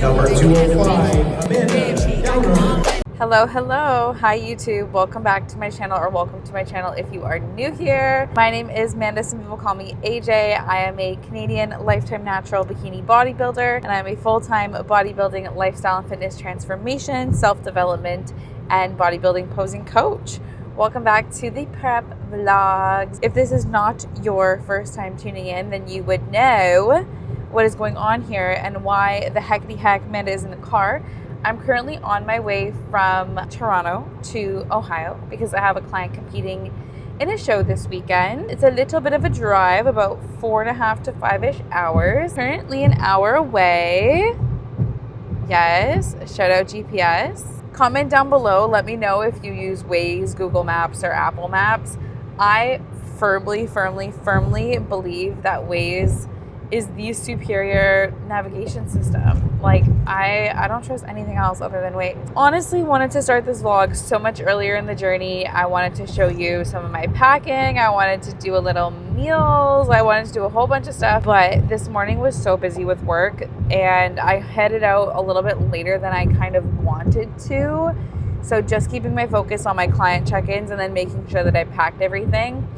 Number 205, Amanda. Hello. Hi YouTube. Welcome back to my channel, or welcome to my channel if you are new here. My name is Amanda. Some people call me AJ. I am a Canadian lifetime natural bikini bodybuilder, and I'm a full-time bodybuilding, lifestyle and fitness transformation, self-development, and bodybuilding posing coach. Welcome back to the prep vlogs. If this is not your first time tuning in, then you would know what is going on here and why the heckity heck Amanda is in the car. I'm currently on my way from Toronto to Ohio because I have a client competing in a show this weekend. It's a little bit of a drive, about 4.5 to 5-ish hours. Currently an hour away. Yes, shout out GPS. Comment down below, let me know if you use Waze, Google Maps, or Apple Maps. I firmly believe that Waze is the superior navigation system. Like, I don't trust anything else other than Waze. Honestly, wanted to start this vlog so much earlier in the journey. I wanted to show you some of my packing. I wanted to do a little meals. I wanted to do a whole bunch of stuff, but this morning was so busy with work and I headed out a little bit later than I kind of wanted to. So just keeping my focus on my client check-ins and then making sure that I packed everything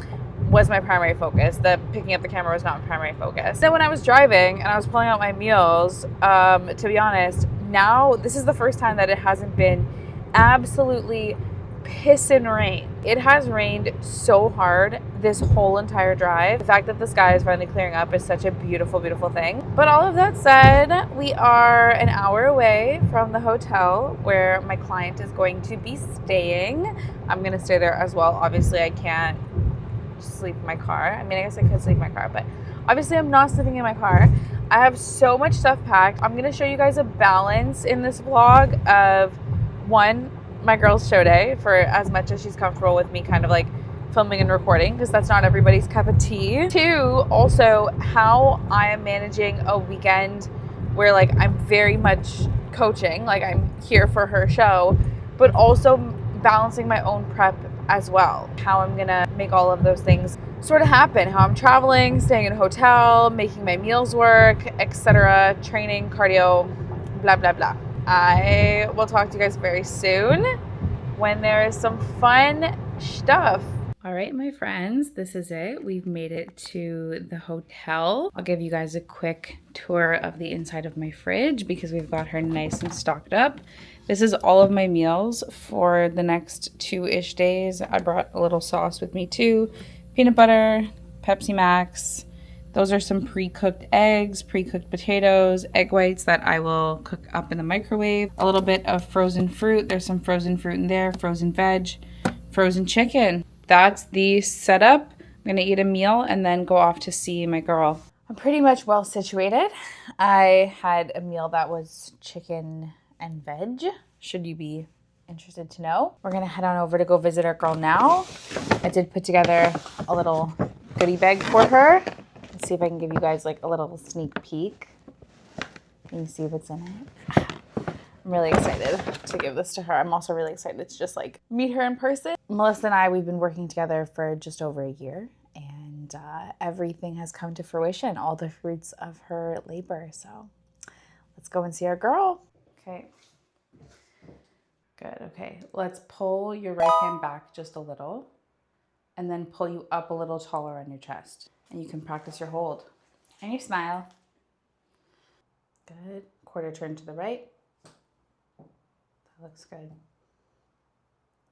was my primary focus. The picking up the camera was not my primary focus. Then when I was driving and I was pulling out my meals, to be honest, now this is the first time that it hasn't been absolutely pissin' rain. It has rained so hard this whole entire drive. The fact that the sky is finally clearing up is such a beautiful thing. But all of that said, we are an hour away from the hotel where my client is going to be staying. I'm gonna stay there as well. Obviously I can't sleep in my car. I mean, I guess I could sleep in my car, but obviously I'm not sleeping in my car. I have so much stuff packed. I'm gonna show you guys a balance in this vlog of, one, my girl's show day, for as much as she's comfortable with me kind of like filming and recording, because that's not everybody's cup of tea. Two, also how I am managing a weekend where like I'm very much coaching, like I'm here for her show, but also balancing my own prep as well. How I'm gonna make all of those things sort of happen. How I'm traveling, staying in a hotel, making my meals work, etc. Training, cardio, blah, blah, blah. I will talk to you guys very soon when there is some fun stuff. All right, my friends, this is it. We've made it to the hotel. I'll give you guys a quick tour of the inside of my fridge because we've got her nice and stocked up. This is all of my meals for the next 2-ish days. I brought a little sauce with me too. Peanut butter, Pepsi Max. Those are some pre-cooked eggs, pre-cooked potatoes, egg whites that I will cook up in the microwave. A little bit of frozen fruit. There's some frozen fruit in there, frozen veg, frozen chicken. That's the setup. I'm gonna eat a meal and then go off to see my girl. I'm pretty much well situated. I had a meal that was chicken and veg, should you be interested to know. We're gonna head on over to go visit our girl now. I did put together a little goodie bag for her. Let's see if I can give you guys like a little sneak peek. Can you see what's in it? I'm really excited to give this to her. I'm also really excited to just like meet her in person. Melissa and I, we've been working together for just over a year, and everything has come to fruition, all the fruits of her labor. So let's go and see our girl. Okay. Good. Okay. Let's pull your right hand back just a little and then pull you up a little taller on your chest. And you can practice your hold. And you smile. Good. Quarter turn to the right. That looks good.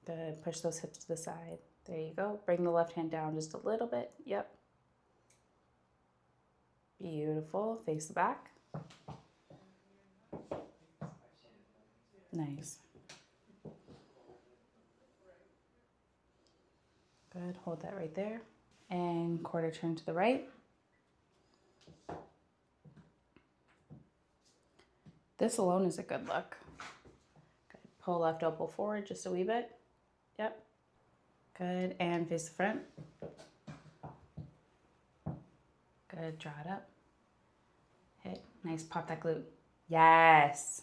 Good. Push those hips to the side. There you go. Bring the left hand down just a little bit. Yep. Beautiful. Face the back. Nice. Good. Hold that right there. And quarter turn to the right. This alone is a good look. Good. Pull left elbow forward just a wee bit. Yep. Good. And face the front. Good. Draw it up. Hit. Nice. Pop that glute. Yes.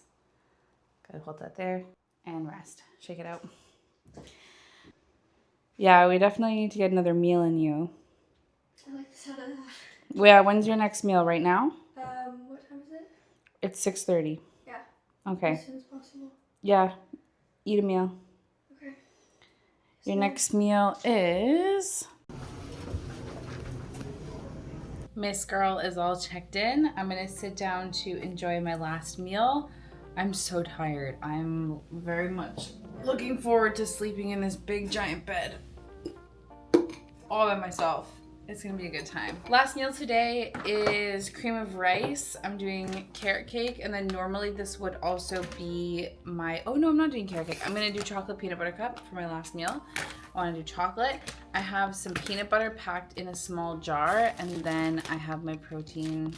Good. Hold that there. And rest. Shake it out. Yeah, we definitely need to get another meal in you. I like the sound of that. Yeah, when's your next meal right now? What time is it? It's 6:30. Yeah. Okay. As soon as possible. Yeah. Eat a meal. Okay. Your next meal is... Miss Girl is all checked in. I'm gonna sit down to enjoy my last meal. I'm so tired. I'm very much looking forward to sleeping in this big giant bed all by myself. It's gonna be a good time. Last meal today is cream of rice. I'm doing carrot cake, and then normally this would also be my, oh no, I'm not doing carrot cake. I'm gonna do chocolate peanut butter cup for my last meal. I wanna do chocolate. I have some peanut butter packed in a small jar, and then I have my protein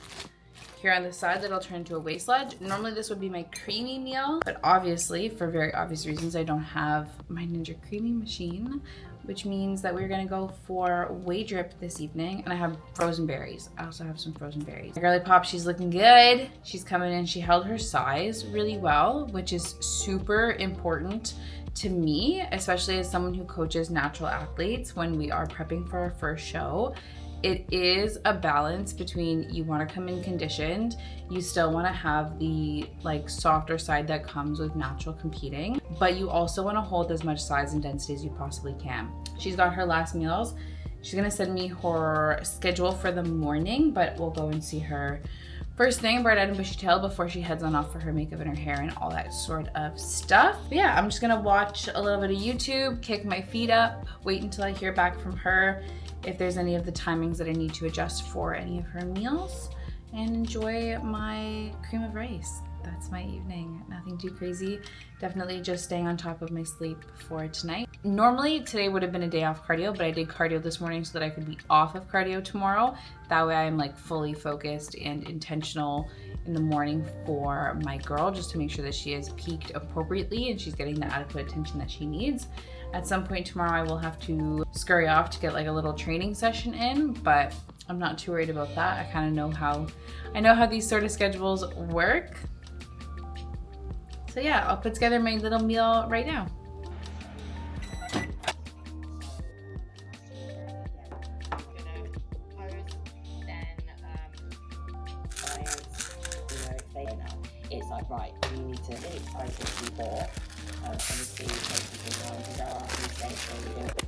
here on the side that I'll turn into a waist sludge. Normally this would be my creamy meal, but obviously, for very obvious reasons, I don't have my Ninja Creamy machine, which means that we're gonna go for whey drip this evening, and I have frozen berries. I also have some frozen berries. My girly pop, she's looking good. She's coming in, she held her size really well, which is super important to me, especially as someone who coaches natural athletes when we are prepping for our first show. It is a balance between you want to come in conditioned, you still want to have the like softer side that comes with natural competing, but you also want to hold as much size and density as you possibly can. She's got her last meals. She's gonna send me her schedule for the morning, but we'll go and see her first thing, bright-eyed and bushy-tailed, before she heads on off for her makeup and her hair and all that sort of stuff. But yeah, I'm just gonna watch a little bit of YouTube, kick my feet up, wait until I hear back from her if there's any of the timings that I need to adjust for any of her meals, and enjoy my cream of rice. That's my evening. Nothing too crazy. Definitely just staying on top of my sleep for tonight. Normally today would have been a day off cardio, but I did cardio this morning so that I could be off of cardio tomorrow. That way I'm like fully focused and intentional in the morning for my girl, just to make sure that she is peaked appropriately and she's getting the adequate attention that she needs. At some point tomorrow I will have to scurry off to get like a little training session in, but I'm not too worried about that. I kind of know how these sort of schedules work. So yeah, I'll put together my little meal right now. It's like, right, you need to really focus more and see places around and go out and say,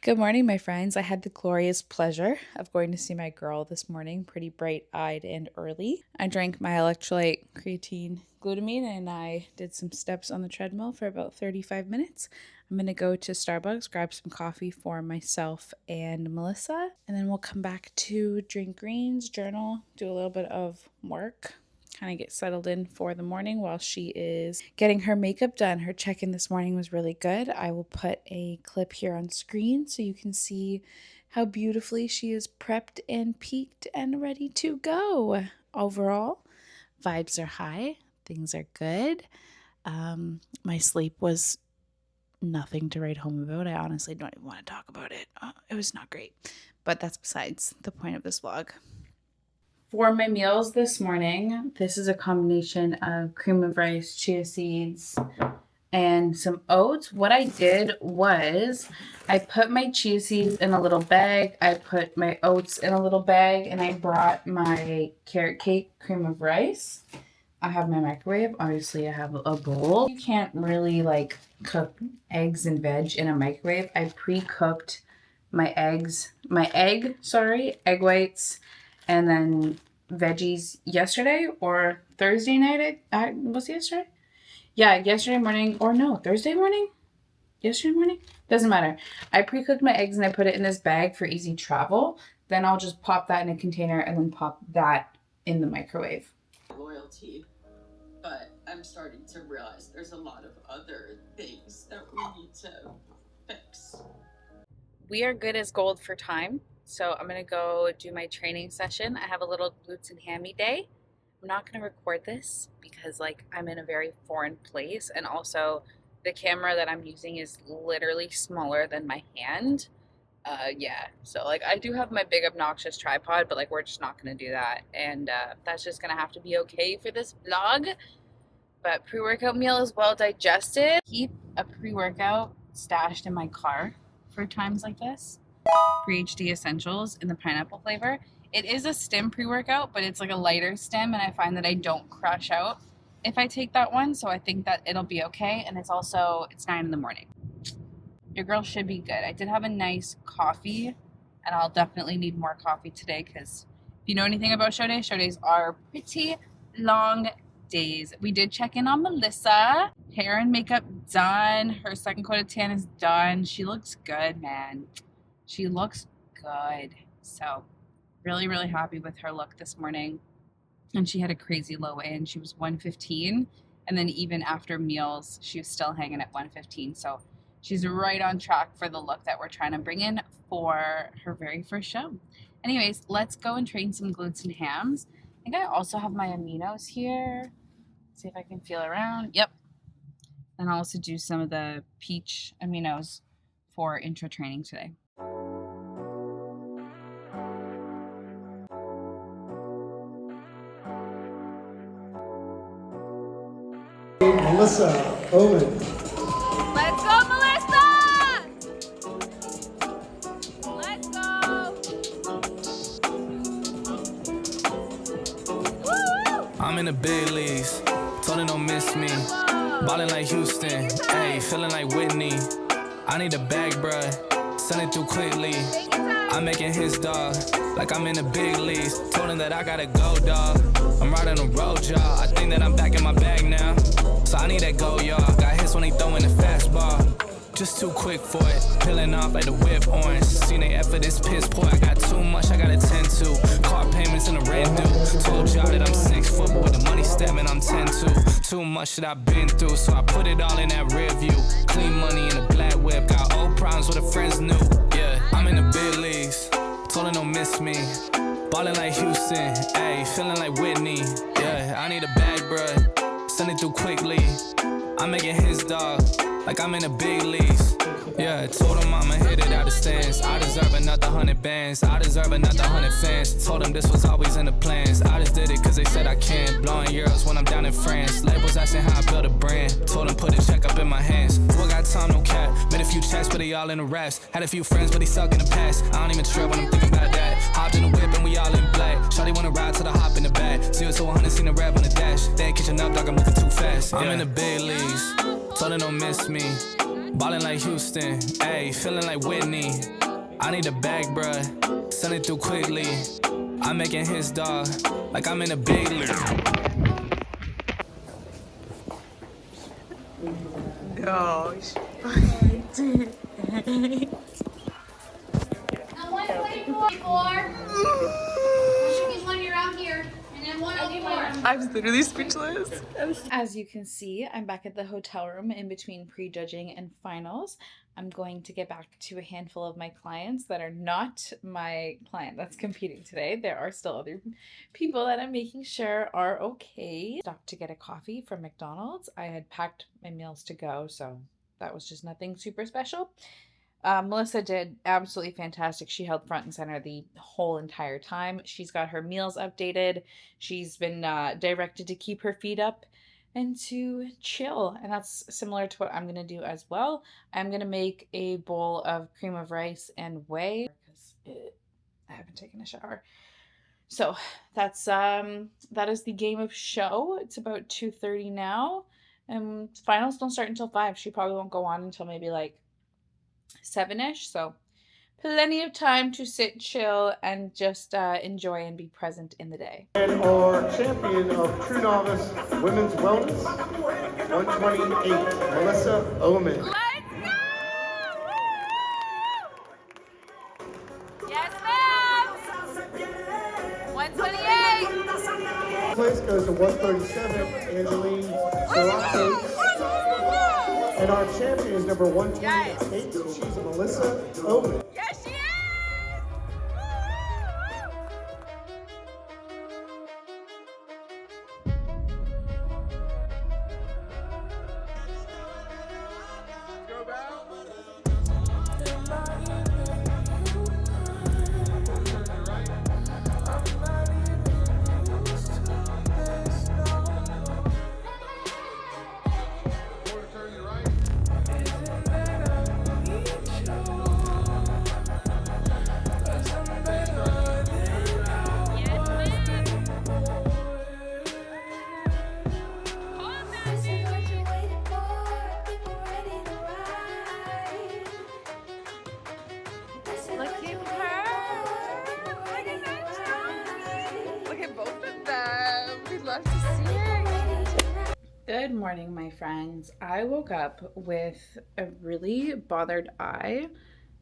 Good morning, my friends. I had the glorious pleasure of going to see my girl this morning, pretty bright-eyed and early. I drank my electrolyte, creatine, glutamine, and I did some steps on the treadmill for about 35 minutes. I'm going to go to Starbucks, grab some coffee for myself and Melissa, and then we'll come back to drink greens, journal, do a little bit of work, kind of get settled in for the morning while she is getting her makeup done. Her check-in this morning was really good. I will put a clip here on screen so you can see how beautifully she is prepped and peaked and ready to go. Overall, vibes are high. Things are good. My sleep was nothing to write home about. I honestly don't even want to talk about it. It was not great, but that's besides the point of this vlog. For my meals this morning, this is a combination of cream of rice, chia seeds, and some oats. What I did was I put my chia seeds in a little bag, I put my oats in a little bag, and I brought my carrot cake cream of rice. I have my microwave. Obviously, I have a bowl. You can't really like cook eggs and veg in a microwave. I pre-cooked my egg whites, and then veggies yesterday or Thursday night. Was it yesterday? Yeah, yesterday morning, or no, Thursday morning? Yesterday morning? Doesn't matter. I pre-cooked my eggs and I put it in this bag for easy travel. Then I'll just pop that in a container and then pop that in the microwave. Loyalty, but I'm starting to realize there's a lot of other things that we need to fix. We are good as gold for time, so I'm gonna go do my training session. I have a little glutes and hammy day. I'm not gonna record this because like I'm in a very foreign place, and also the camera that I'm using is literally smaller than my hand. Yeah, so like I do have my big obnoxious tripod, but like we're just not gonna do that, and that's just gonna have to be okay for this vlog. But pre-workout meal is well digested. Keep a pre-workout stashed in my car for times like this. Pre-HD Essentials in the pineapple flavor. It is a stem pre-workout, but it's like a lighter stem, and I find that I don't crash out if I take that one, so I think that it'll be okay. And it's 9 in the morning. Your girl should be good. I did have a nice coffee, and I'll definitely need more coffee today because if you know anything about show days are pretty long days. We did check in on Melissa. Hair and makeup done. Her second coat of tan is done. She looks good, man. She looks good. So really, really happy with her look this morning. And she had a crazy low weigh, and she was 115. And then even after meals, she was still hanging at 115. So she's right on track for the look that we're trying to bring in for her very first show. Anyways, let's go and train some glutes and hams. I think I also have my aminos here. See if I can feel around. Yep. And I'll also do some of the peach aminos for intro training today. Melissa Owen. Let's go, Melissa! Let's go! Woo! I'm in the big leagues, told her don't miss me. Ballin' like Houston, ayy, feeling like Whitney. I need a bag, bruh, send it through quickly. I'm making his dog, like I'm in the big leagues. Told him that I gotta go, dog. I'm riding a road, y'all. I think that I'm back in my bag now. So I need that go, y'all. Got hits when he throwing the fastball. Just too quick for it, peeling off like the whip orange. Seen they effort, this piss poor. I got too much, I gotta tend to. Car payments in the red due. Told y'all that I'm 6 foot, but with the money stepping, I'm 10-2. Too much that I've been through, so I put it all in that rear view. Clean money in a black whip, got old problems with the friends new. Yeah, I'm in the big leagues, told her don't miss me. Ballin' like Houston, ayy, feeling like Whitney. Yeah, I need a bag, bruh, send it through quickly. I'm making his dog, like I'm in the big leagues. Yeah, I told him I'ma hit it out the stands. I deserve another 100 bands, I deserve another 100 fans. Told them this was always in the plans. I just did it cause they said I can. Blowing euros when I'm down in France. Labels asking how I build a brand. Told them put a check up in my hands. Boy got time, no cap. Made a few checks, but they all in the raps. Had a few friends, but they suck in the past. I don't even trip when I'm thinking about that. Hopped in the whip and we all in black. Shawty wanna ride to the hop in the back. 0 to 100, seen a rev on the dash. They ain't catching up, dog, I'm moving too fast. I'm in the big leagues, told her don't miss me. Ballin' like Houston, ayy, feeling like Whitney. I need a bag, bruh, send it through quickly. I'm making his dog, like I'm in a big league. Gosh. Now 124. Should get one around here, and then 104. I'm literally speechless. As you can see, I'm back at the hotel room in between prejudging and finals. I'm going to get back to a handful of my clients that are not my client that's competing today. There are still other people that I'm making sure are okay. Stopped to get a coffee from McDonald's. I had packed my meals to go, so that was just nothing super special. Melissa did absolutely fantastic. She held front and center the whole entire time. She's got her meals updated. She's been directed to keep her feet up and to chill. And that's similar to what I'm going to do as well. I'm going to make a bowl of cream of rice and whey because I haven't taken a shower. So that's that is the game of show. It's about 2:30 now. And finals don't start until 5. She probably won't go on until maybe like 7-ish, so plenty of time to sit, chill, and just enjoy and be present in the day. And our champion of True Novice Women's Wellness, 128, Melissa Oman. Let's go! Yes, ma'am! 128! Place goes to 137, Angeline Serratos. And our champion is number 128. She's Melissa Oman. Yes, she is! Good morning, my friends. I woke up with a really bothered eye.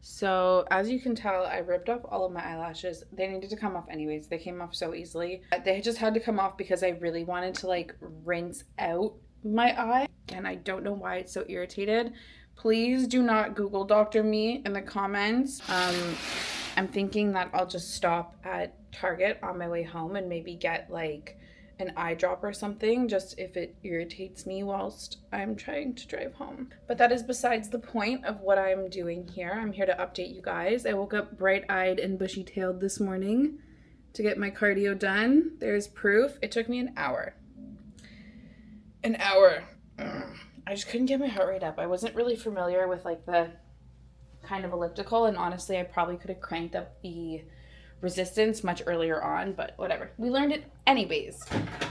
So, as you can tell, I ripped off all of my eyelashes. They needed to come off anyways. They came off so easily. They just had to come off because I really wanted to like rinse out my eye. And I don't know why it's so irritated. Please do not Google doctor me in the comments. I'm thinking that I'll just stop at Target on my way home and maybe get like an eye drop or something, just if it irritates me whilst I'm trying to drive home. But that is besides the point of what I'm doing here. I'm here to update you guys. I woke up bright-eyed and bushy-tailed this morning to get my cardio done. There's proof. It took me an hour. An hour. I just couldn't get my heart rate up. I wasn't really familiar with like the kind of elliptical, and honestly, I probably could have cranked up the resistance much earlier on, but whatever. We learned it anyways.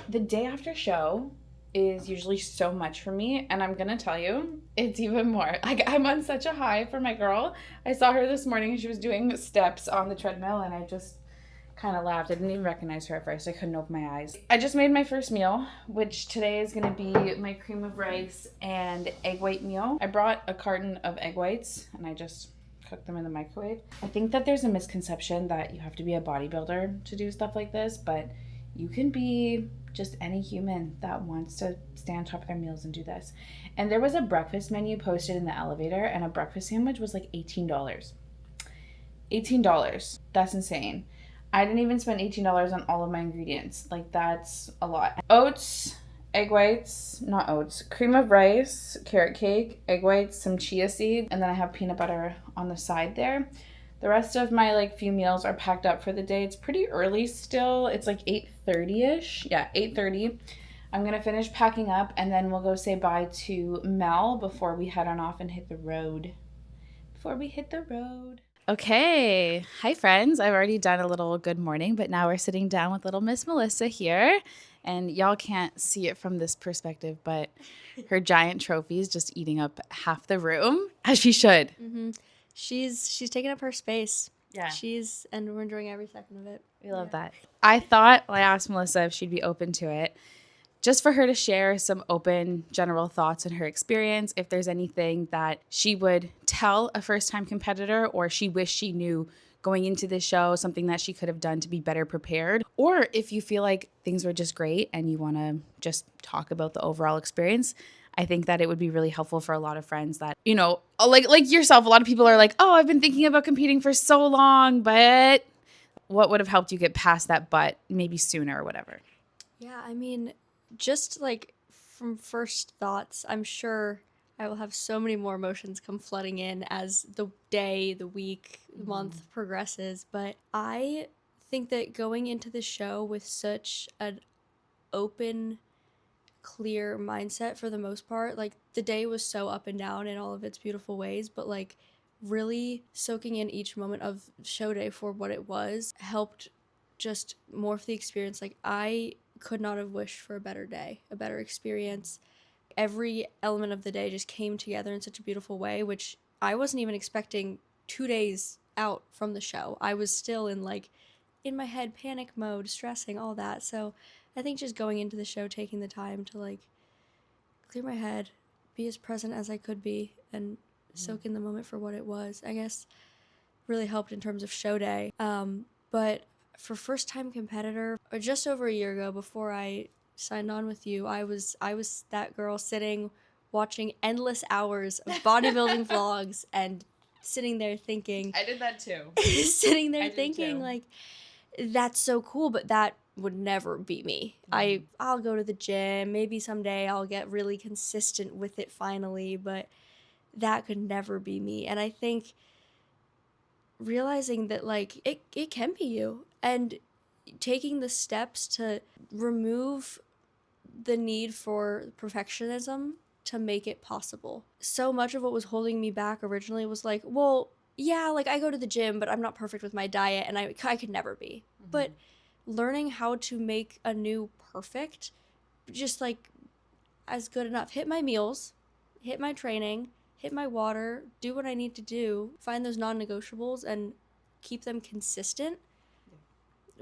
The day after show is usually so much for me, and I'm gonna tell you, it's even more. Like, I'm on such a high for my girl. I saw her this morning and she was doing steps on the treadmill, and I just kind of laughed. I didn't even recognize her at first. I couldn't open my eyes. I just made my first meal, which today is gonna be my cream of rice and egg white meal. I brought a carton of egg whites and I just cook them in the microwave. I think that there's a misconception that you have to be a bodybuilder to do stuff like this, but you can be just any human that wants to stay on top of their meals and do this. And there was a breakfast menu posted in the elevator, and a breakfast sandwich was like $18. $18. That's insane. I didn't even spend $18 on all of my ingredients. Like, that's a lot. Oats, egg whites, not oats, cream of rice, carrot cake, egg whites, some chia seeds, and then I have peanut butter on the side there. The rest of my like few meals are packed up for the day. It's pretty early still. It's like 8:30ish. Yeah, 8:30. I'm gonna finish packing up and then we'll go say bye to Mel before we head on off and hit the road. Okay. Hi, friends. I've already done a little good morning, but now we're sitting down with little Miss Melissa here. And y'all can't see it from this perspective, but her giant trophy is just eating up half the room, as she should. Mm-hmm. She's taking up her space. Yeah. And we're enjoying every second of it. We love that. I asked Melissa if she'd be open to it, just for her to share some open general thoughts on her experience, if there's anything that she would tell a first-time competitor or she wished she knew going into this show, something that she could have done to be better prepared, or if you feel like things were just great and you want to just talk about the overall experience. I think that it would be really helpful for a lot of friends that, you know, like yourself, a lot of people are like, oh, I've been thinking about competing for so long, but what would have helped you get past that but maybe sooner or whatever? Yeah, I mean, just like from first thoughts, I'm sure I will have so many more emotions come flooding in as the day, the week, the month progresses. But I think that going into the show with such an open, clear mindset for the most part, like the day was so up and down in all of its beautiful ways, but like really soaking in each moment of show day for what it was helped just morph the experience. Like, I could not have wished for a better day, a better experience. Every element of the day just came together in such a beautiful way, which I wasn't even expecting 2 days out from the show. I was still in my head, panic mode, stressing, all that. So I think just going into the show, taking the time to like clear my head, be as present as I could be, and soak in the moment for what it was, I guess really helped in terms of show day. But for first time competitor, or just over a year ago before I signed on with you, I was that girl sitting watching endless hours of bodybuilding vlogs and sitting there thinking, I did that too. sitting there thinking like, that's so cool, but that would never be me. I'll go to the gym, maybe someday I'll get really consistent with it finally, but that could never be me. And I think realizing that like it can be you, and taking the steps to remove the need for perfectionism to make it possible. So much of what was holding me back originally was like, well, yeah, like I go to the gym, but I'm not perfect with my diet, and I could never be. But learning how to make a new perfect, just like as good enough, hit my meals, hit my training, hit my water, do what I need to do, find those non-negotiables and keep them consistent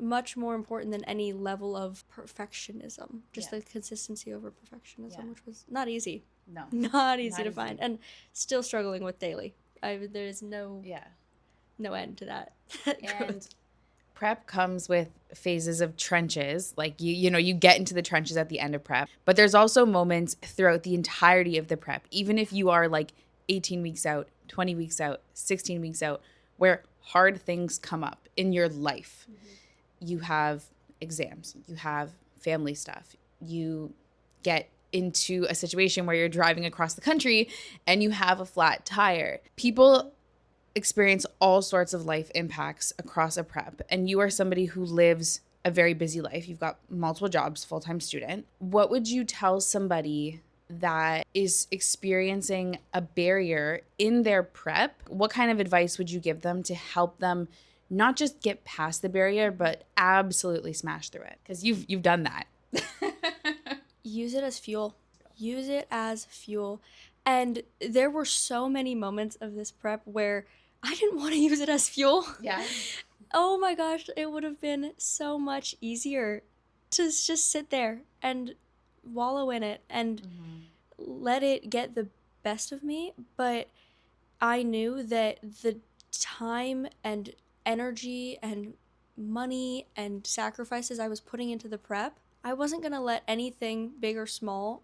much more important than any level of perfectionism. Just the consistency over perfectionism, which was not easy. No. Not easy to find, and still struggling with daily. There's no end to that. And prep comes with phases of trenches. Like you get into the trenches at the end of prep, but there's also moments throughout the entirety of the prep, even if you are like 18 weeks out, 20 weeks out, 16 weeks out, where hard things come up in your life. You have exams, you have family stuff, you get into a situation where you're driving across the country and you have a flat tire. People experience all sorts of life impacts across a prep, and you are somebody who lives a very busy life. You've got multiple jobs, full-time student. What would you tell somebody that is experiencing a barrier in their prep? What kind of advice would you give them to help them not just get past the barrier, but absolutely smash through it? Because you've done that. Use it as fuel. Use it as fuel. And there were so many moments of this prep where I didn't want to use it as fuel. Yeah. Oh my gosh, it would have been so much easier to just sit there and wallow in it and let it get the best of me. But I knew that the time and energy and money and sacrifices I was putting into the prep, I wasn't going to let anything big or small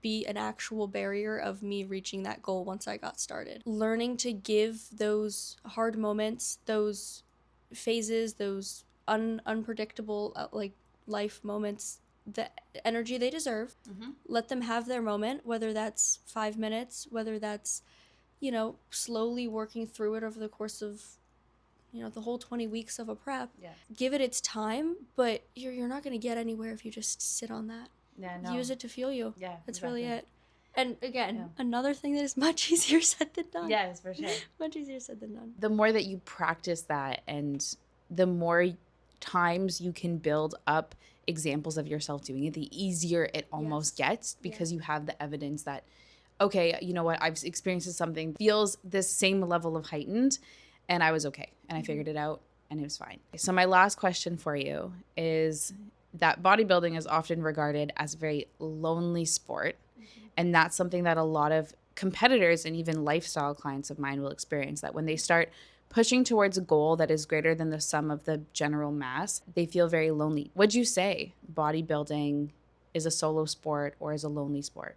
be an actual barrier of me reaching that goal once I got started. Learning to give those hard moments, those phases, those unpredictable like life moments, the energy they deserve. Let them have their moment, whether that's 5 minutes, whether that's, slowly working through it over the course of, the whole 20 weeks of a prep. Give it its time, but you're not going to get anywhere if you just sit on that. Use it to fuel you. That's really it. And again, another thing that is much easier said than done. Yes, for sure. Much easier said than done. The more that you practice that, and the more times you can build up examples of yourself doing it, the easier it almost gets, because you have the evidence that, okay, you know what, I've experienced something, feels this same level of heightened, and I was okay, and I figured it out, and it was fine. So my last question for you is that bodybuilding is often regarded as a very lonely sport. And that's something that a lot of competitors and even lifestyle clients of mine will experience, that when they start pushing towards a goal that is greater than the sum of the general mass, they feel very lonely. Would you say bodybuilding is a solo sport or is a lonely sport?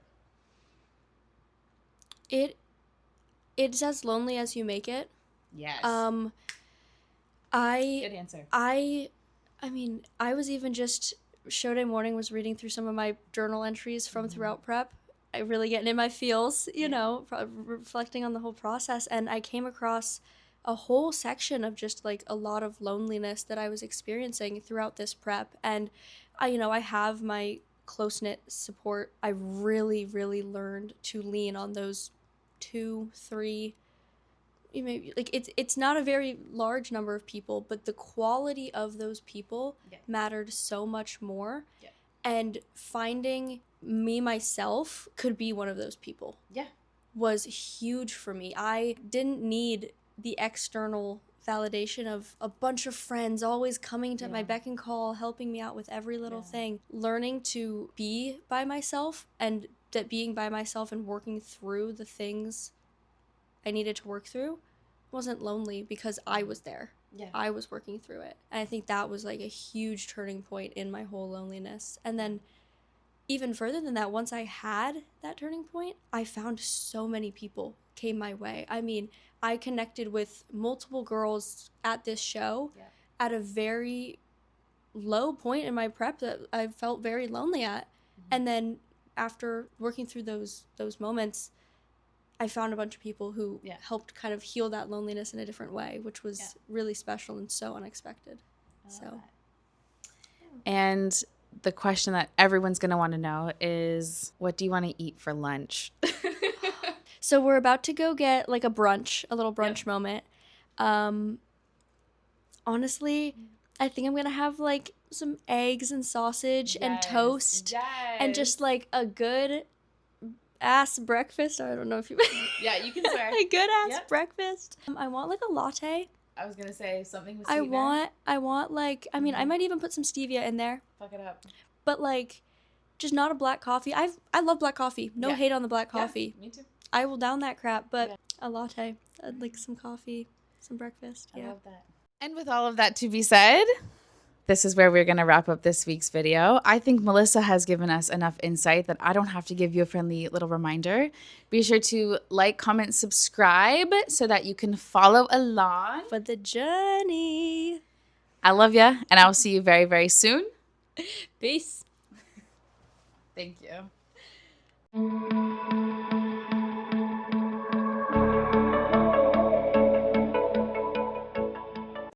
It's as lonely as you make it. Yes. Good answer. I mean, I was even just, show day morning was reading through some of my journal entries from throughout prep. I really getting in my feels, reflecting on the whole process. And I came across a whole section of just like a lot of loneliness that I was experiencing throughout this prep. And I have my close-knit support. I really, really learned to lean on those 2, 3, maybe, like it's not a very large number of people, but the quality of those people mattered so much more. And finding me myself could be one of those people was huge for me. I didn't need the external validation of a bunch of friends always coming to my beck and call, helping me out with every little thing. Learning to be by myself, and that being by myself and working through the things I needed to work through wasn't lonely, because I was there. I was working through it. And I think that was like a huge turning point in my whole loneliness. And then even further than that, once I had that turning point, I found so many people came my way. I mean, I connected with multiple girls at this show at a very low point in my prep that I felt very lonely at. And then after working through those moments, I found a bunch of people who helped kind of heal that loneliness in a different way, which was really special and so unexpected. And the question that everyone's going to want to know is, what do you want to eat for lunch? So we're about to go get like a little brunch moment. Honestly, I think I'm going to have like some eggs and sausage and toast and just like a good ass breakfast. I don't know if you Yeah, you can swear. A good ass breakfast. I want like a latte I was gonna say something with I sweetener. want like, I mean, I might even put some stevia in there, Fuck it up. but like, just not a black coffee. I love black coffee. No Yeah. hate on the black Yeah, coffee. me too. I will down that crap, but Yeah. a latte, like some coffee, some breakfast. I Yeah. love that. And with all of that to be said, this is where we're going to wrap up this week's video. I think Melissa has given us enough insight that I don't have to give you a friendly little reminder. Be sure to like, comment, subscribe so that you can follow along. For the journey. I love you, and I will see you very, very soon. Peace. Thank you.